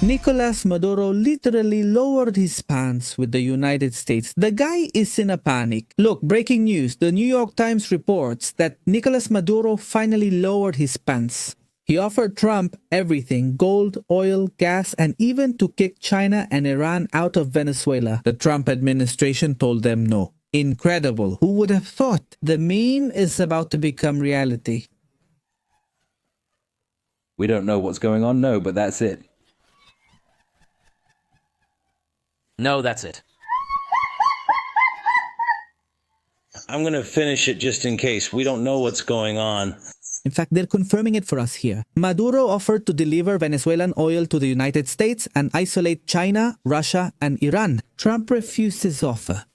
Nicolas Maduro literally lowered his pants with the United States. The guy is in a panic. Look, breaking news. The New York Times reports that Nicolas Maduro finally lowered his pants. He offered Trump everything: gold, oil, gas, and even to kick China and Iran out of Venezuela. The Trump administration told them no. Incredible. Who would have thought? The meme is about to become reality. We don't know what's going on, no, but that's it. No, that's it. I'm going to finish it just in case. We don't know what's going on. In fact, they're confirming it for us here. Maduro offered to deliver Venezuelan oil to the United States and isolate China, Russia, and Iran. Trump refused his offer.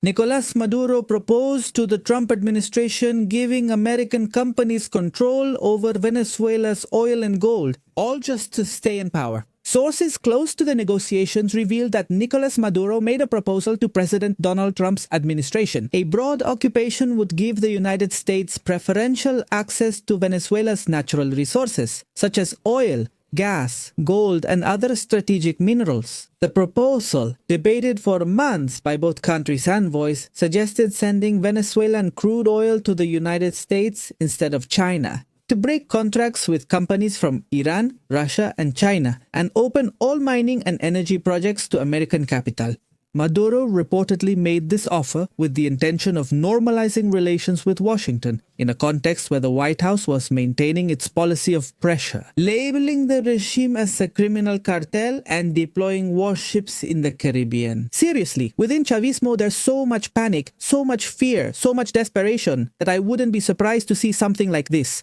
Nicolas Maduro proposed to the Trump administration giving American companies control over Venezuela's oil and gold, all just to stay in power. Sources close to the negotiations revealed that Nicolas Maduro made a proposal to President Donald Trump's administration. A broad occupation would give the United States preferential access to Venezuela's natural resources, such as oil, gas, gold, and other strategic minerals. The proposal, debated for months by both countries' envoys, suggested sending Venezuelan crude oil to the United States instead of China, to break contracts with companies from Iran, Russia, and China, and open all mining and energy projects to American capital. Maduro reportedly made this offer with the intention of normalizing relations with Washington, in a context where the White House was maintaining its policy of pressure, labeling the regime as a criminal cartel and deploying warships in the Caribbean. Seriously, within Chavismo there's so much panic, so much fear, so much desperation, that I wouldn't be surprised to see something like this.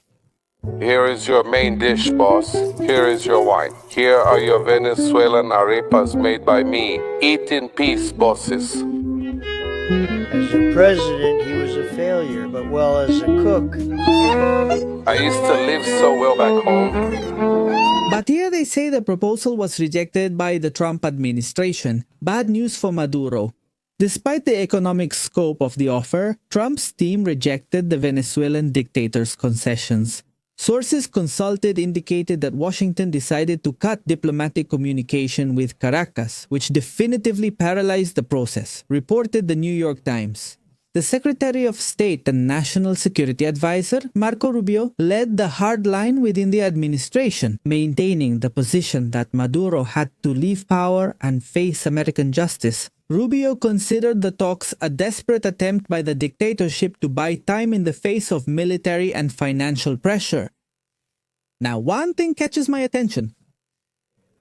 Here is your main dish, boss. Here is your wine. Here are your Venezuelan arepas made by me. Eat in peace, bosses. As a president, he was a failure, but well, as a cook. I used to live so well back home. But here they say the proposal was rejected by the Trump administration. Bad news for Maduro. Despite the economic scope of the offer, Trump's team rejected the Venezuelan dictator's concessions. Sources consulted indicated that Washington decided to cut diplomatic communication with Caracas, which definitively paralyzed the process, reported the New York Times. The Secretary of State and National Security Advisor, Marco Rubio, led the hard line within the administration, maintaining the position that Maduro had to leave power and face American justice. Rubio considered the talks a desperate attempt by the dictatorship to buy time in the face of military and financial pressure. Now, one thing catches my attention.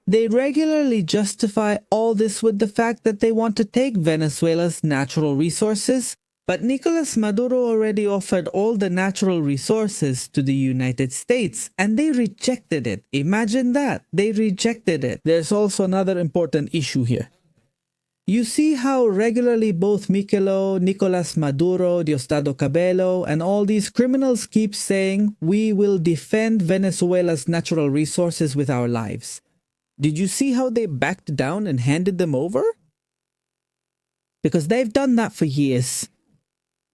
They regularly justify all this with the fact that they want to take Venezuela's natural resources, but Nicolas Maduro already offered all the natural resources to the United States, and they rejected it. Imagine that. They rejected it. There's also another important issue here. You see how regularly both Mikelo, Nicolas Maduro, Diosdado Cabello, and all these criminals keep saying, "We will defend Venezuela's natural resources with our lives." Did you see how they backed down and handed them over? Because they've done that for years.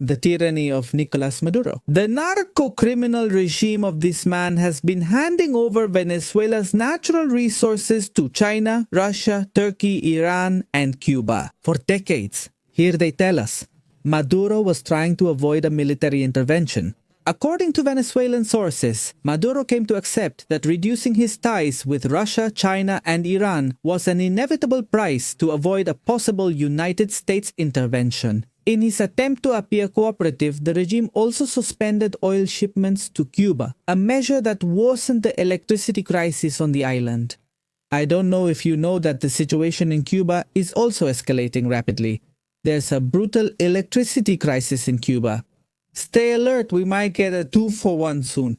The tyranny of Nicolas Maduro. The narco-criminal regime of this man has been handing over Venezuela's natural resources to China, Russia, Turkey, Iran, and Cuba for decades. Here they tell us, Maduro was trying to avoid a military intervention. According to Venezuelan sources, Maduro came to accept that reducing his ties with Russia, China, and Iran was an inevitable price to avoid a possible United States intervention. In his attempt to appear cooperative, the regime also suspended oil shipments to Cuba, a measure that worsened the electricity crisis on the island. I don't know if you know that the situation in Cuba is also escalating rapidly. There's a brutal electricity crisis in Cuba. Stay alert, we might get a 2-for-1 soon.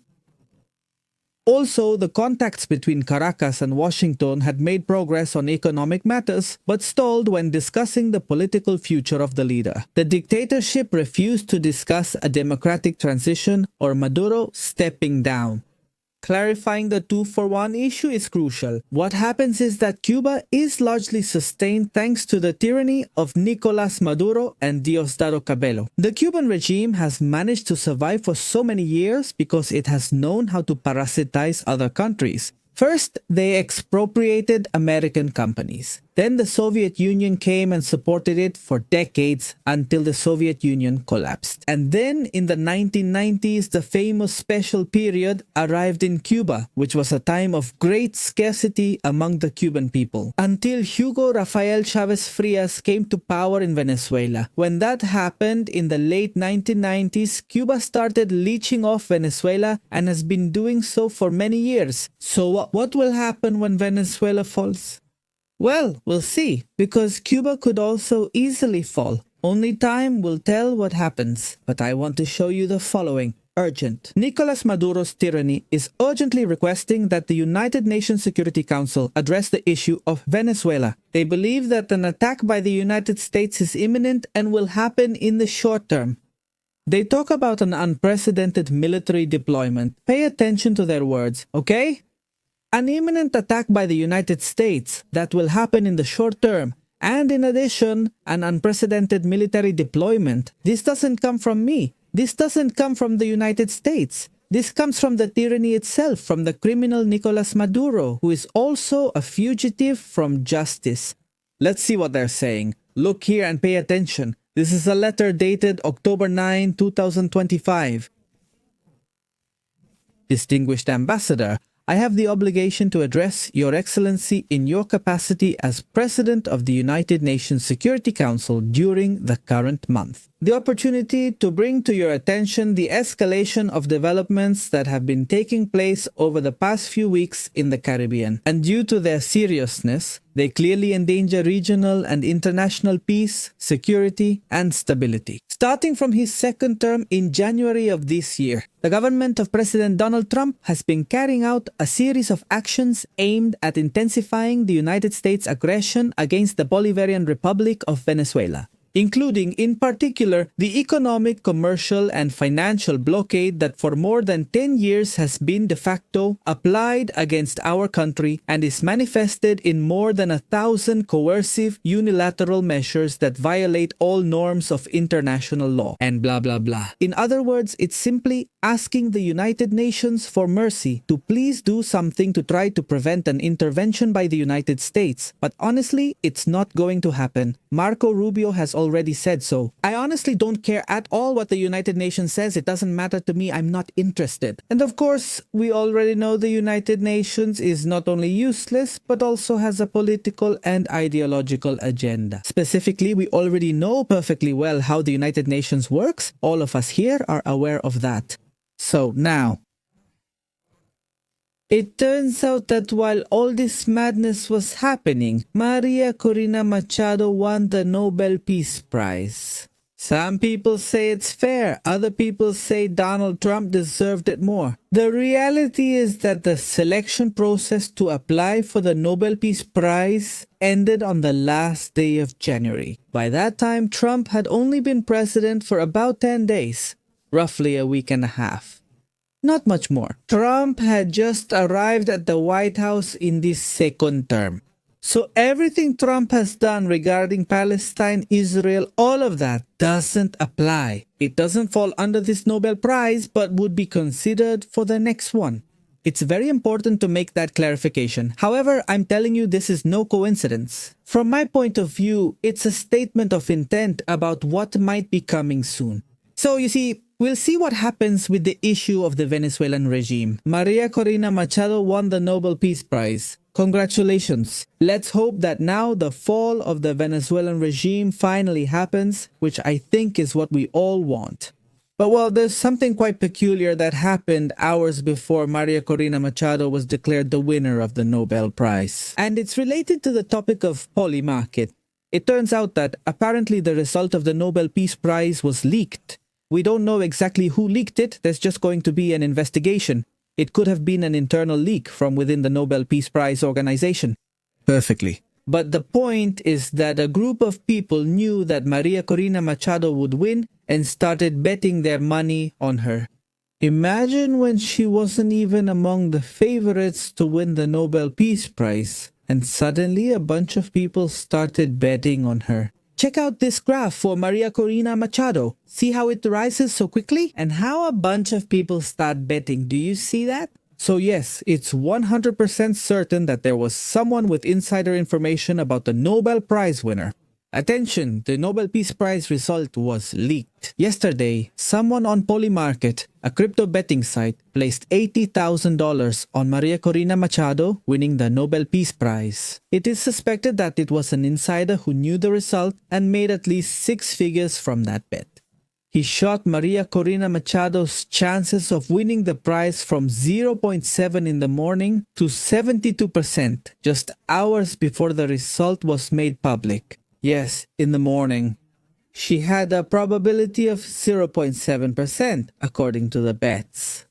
Also, the contacts between Caracas and Washington had made progress on economic matters, but stalled when discussing the political future of the leader. The dictatorship refused to discuss a democratic transition or Maduro stepping down. Clarifying the 2-for-1 issue is crucial. What happens is that Cuba is largely sustained thanks to the tyranny of Nicolas Maduro and Diosdado Cabello. The Cuban regime has managed to survive for so many years because it has known how to parasitize other countries. First, they expropriated American companies. Then the Soviet Union came and supported it for decades until the Soviet Union collapsed. And then in the 1990s, the famous special period arrived in Cuba, which was a time of great scarcity among the Cuban people, until Hugo Rafael Chavez Frias came to power in Venezuela. When that happened in the late 1990s, Cuba started leeching off Venezuela and has been doing so for many years. So what will happen when Venezuela falls? Well, we'll see, because Cuba could also easily fall. Only time will tell what happens. But I want to show you the following. Urgent. Nicolas Maduro's tyranny is urgently requesting that the United Nations Security Council address the issue of Venezuela. They believe that an attack by the United States is imminent and will happen in the short term. They talk about an unprecedented military deployment. Pay attention to their words, okay? An imminent attack by the United States that will happen in the short term, and in addition, an unprecedented military deployment. This doesn't come from me. This doesn't come from the United States. This comes from the tyranny itself, from the criminal Nicolas Maduro, who is also a fugitive from justice. Let's see what they're saying. Look here and pay attention. This is a letter dated October 9, 2025. Distinguished Ambassador, I have the obligation to address Your Excellency in your capacity as President of the United Nations Security Council during the current month. The opportunity to bring to your attention the escalation of developments that have been taking place over the past few weeks in the Caribbean. And due to their seriousness, they clearly endanger regional and international peace, security, and stability. Starting from his second term in January of this year, the government of President Donald Trump has been carrying out a series of actions aimed at intensifying the United States' aggression against the Bolivarian Republic of Venezuela, including, in particular, the economic, commercial, and financial blockade that for more than 10 years has been de facto applied against our country and is manifested in more than 1,000 coercive unilateral measures that violate all norms of international law, and blah blah blah. In other words, it's simply asking the United Nations for mercy to please do something to try to prevent an intervention by the United States. But honestly, it's not going to happen. Marco Rubio has already said so. I honestly don't care at all what the United Nations says. It doesn't matter to me. I'm not interested. And of course, we already know the United Nations is not only useless, but also has a political and ideological agenda. Specifically, we already know perfectly well how the United Nations works. All of us here are aware of that. So now, it turns out that while all this madness was happening, Maria Corina Machado won the Nobel Peace Prize. Some people say it's fair, other people say Donald Trump deserved it more. The reality is that the selection process to apply for the Nobel Peace Prize ended on the last day of January. By that time, Trump had only been president for about 10 days, roughly a week and a half. Not much more. Trump had just arrived at the White House in this second term. So everything Trump has done regarding Palestine, Israel, all of that doesn't apply. It doesn't fall under this Nobel Prize, but would be considered for the next one. It's very important to make that clarification. However, I'm telling you this is no coincidence. From my point of view, it's a statement of intent about what might be coming soon. So you see, we'll see what happens with the issue of the Venezuelan regime. Maria Corina Machado won the Nobel Peace Prize. Congratulations. Let's hope that now the fall of the Venezuelan regime finally happens, which I think is what we all want. But well, there's something quite peculiar that happened hours before Maria Corina Machado was declared the winner of the Nobel Prize. And it's related to the topic of polymarket. It turns out that apparently the result of the Nobel Peace Prize was leaked. We don't know exactly who leaked it. There's just going to be an investigation. It could have been an internal leak from within the Nobel Peace Prize organization. Perfectly. But the point is that a group of people knew that Maria Corina Machado would win and started betting their money on her. Imagine when she wasn't even among the favorites to win the Nobel Peace Prize, and suddenly a bunch of people started betting on her. Check out this graph for Maria Corina Machado. See how it rises so quickly? And how a bunch of people start betting. Do you see that? So yes, it's 100% certain that there was someone with insider information about the Nobel Prize winner. Attention, the Nobel Peace Prize result was leaked. Yesterday, someone on Polymarket, a crypto betting site, placed $80,000 on Maria Corina Machado winning the Nobel Peace Prize. It is suspected that it was an insider who knew the result and made at least 6 figures from that bet. He shot Maria Corina Machado's chances of winning the prize from 0.7 in the morning to 72% just hours before the result was made public. Yes, in the morning. She had a probability of 0.7% according to the bets.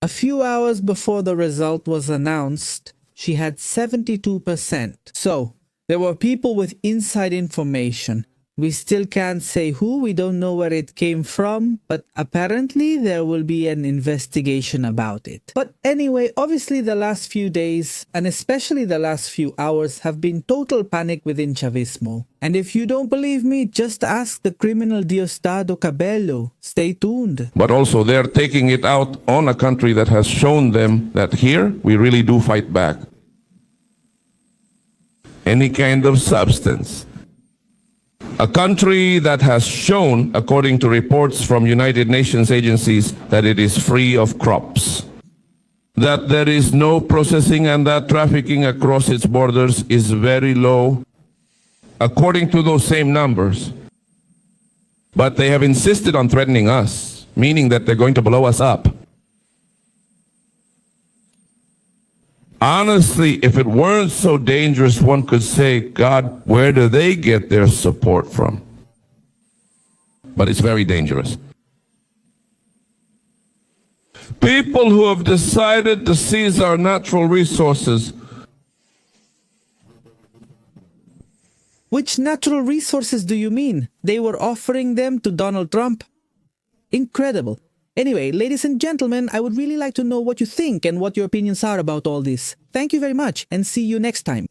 A few hours before the result was announced, she had 72%. So, there were people with inside information. We still can't say who, we don't know where it came from, but apparently there will be an investigation about it. But anyway, obviously the last few days, and especially the last few hours, have been total panic within Chavismo. And if you don't believe me, just ask the criminal Diosdado Cabello. Stay tuned. But also they're taking it out on a country that has shown them that here we really do fight back. Any kind of substance. A country that has shown, according to reports from United Nations agencies, that it is free of crops, that there is no processing and that trafficking across its borders is very low, according to those same numbers. But they have insisted on threatening us, meaning that they're going to blow us up. Honestly, if it weren't so dangerous, one could say, God, where do they get their support from? But it's very dangerous. People who have decided to seize our natural resources. Which natural resources do you mean? They were offering them to Donald Trump? Incredible. Anyway, ladies and gentlemen, I would really like to know what you think and what your opinions are about all this. Thank you very much and see you next time.